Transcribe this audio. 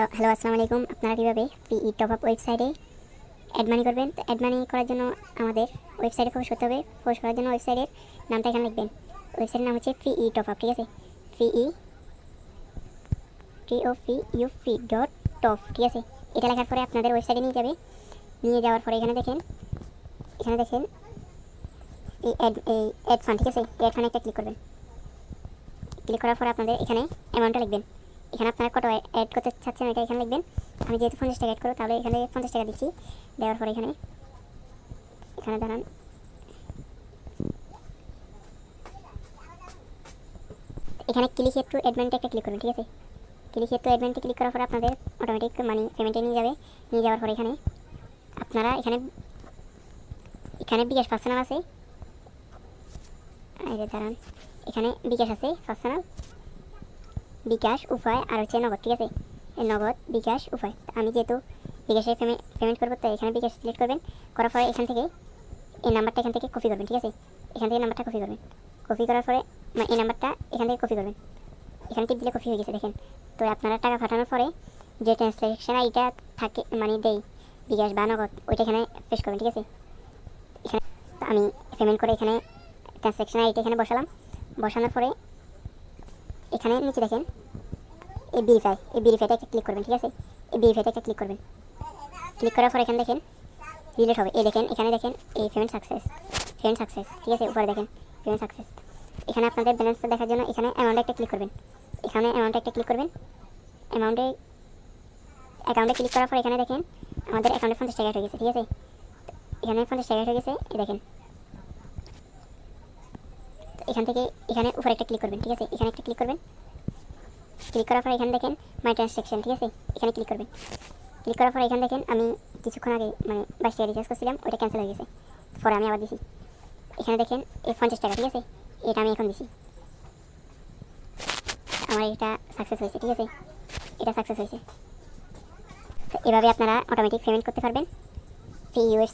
Hello আসসালামু আলাইকুম। আপনারা কীভাবে পিই টপ আপ ওয়েবসাইটে অ্যাড মানি করবেন? তো অ্যাড মানি করার জন্য আমাদের ওয়েবসাইটে প্রবেশ করতে হবে। প্রবেশ করার জন্য ওয়েবসাইটের নামটা এখানে লিখবেন। ওয়েবসাইটের নাম হচ্ছে পিই টপ আপ, ঠিক আছে? পিই TOPUP.top, ঠিক আছে? এটা লেখার পরে আপনাদের ওয়েবসাইটে নিয়ে যাবে। নিয়ে যাওয়ার পরে এখানে দেখেন এই অ্যাড ফান্ড, ঠিক আছে? অ্যাড ফান্ডে একটা ক্লিক করবেন। ক্লিক করার পরে আপনাদের এখানে অ্যামাউন্টটা লিখবেন। এখানে আপনারা কত অ্যাড করতে চাচ্ছেন এটা এখানে লিখবেন। আমি যেহেতু 50 টাকা অ্যাড করব, তাহলে এখানে 50 টাকা দিচ্ছি। দেওয়ার পরে এখানে দাঁড়ান, এখানে ক্লিক হিয়ার টু অ্যাডমেন্টে একটা ক্লিক করবেন, ঠিক আছে? ক্লিক হিয়ার টু অ্যাডমেন্টে ক্লিক করার পরে আপনাদের অটোমেটিক মানি পেমেন্টে নিয়ে যাবে। নিয়ে যাওয়ার পরে এখানে আপনারা এখানে বিকাশ পার্সোনাল আছে, দাঁড়ান, এখানে বিকাশ আছে পার্সোনাল, বিকাশ, উপায় আর হচ্ছে নগদ, ঠিক আছে? নগদ, বিকাশ, উপায়। আমি যেহেতু বিকাশে পেমেন্ট করবো, তাই এখানে বিকাশ সিলেক্ট করবেন। করার পরে এখান থেকে এই নাম্বারটা এখান থেকে কপি করবেন, ঠিক আছে? এখান থেকে নাম্বারটা কপি করবেন। কপি করার পরে এই নাম্বারটা এখান থেকে কপি করবেন। এখানে টিপ দিলে কপি হয়ে গেছে, দেখেন। তো আপনারা টাকা পাঠানোর পরে যে ট্রান্সলেশন আইডিটা থাকে, মানে দেই বিকাশ বা নগদ, ওইটা এখানে পেস্ট করবেন, ঠিক আছে? এখানে তো আমি পেমেন্ট করে এখানে ট্রান্সলেশন আইডিটা এখানে বসানোর পরে এখানে নিচে দেখেন এই ভেরিফাইটা একটা ক্লিক করবেন, ঠিক আছে? এই ভেরিফাইটা একটা ক্লিক করবেন। ক্লিক করার পর এখানে দেখেন রিলেট হবে। এই দেখেন, এখানে দেখেন এই পেমেন্ট সাকসেস, ঠিক আছে? উপরে দেখেন পেমেন্ট সাকসেস। এখানে আপনাদের ব্যালেন্সটা দেখার জন্য এখানে অ্যামাউন্টে একটা ক্লিক করবেন। অ্যাকাউন্টে ক্লিক করার পর এখানে দেখেন আমাদের অ্যাকাউন্টে 50 টাকা হয়ে গেছে, ঠিক আছে? এখানে 50 টাকা হয়ে গেছে, এই দেখেন। এখান থেকে এখানে উপরে একটা ক্লিক করবেন, ঠিক আছে? এখানে একটা ক্লিক করবেন। ক্লিক করার পর এখানে দেখেন মাই ট্রান্সাকশন, ঠিক আছে? এখানে ক্লিক করবেন। ক্লিক করার পর এখানে দেখেন আমি কিছুক্ষণ আগে 22 টাকা রিচার্জ করছিলাম, ওইটা ক্যান্সেল হয়ে গেছে। পরে আমি আবার দিছি। এখানে দেখেন এই 50 টাকা, ঠিক আছে? এটা আমি এখন দিছি। আমার এটা সাকসেস হয়েছে, ঠিক আছে? এটা সাকসেস হয়েছে। তো এভাবে আপনারা অটোমেটিক পেমেন্ট করতে পারবেন।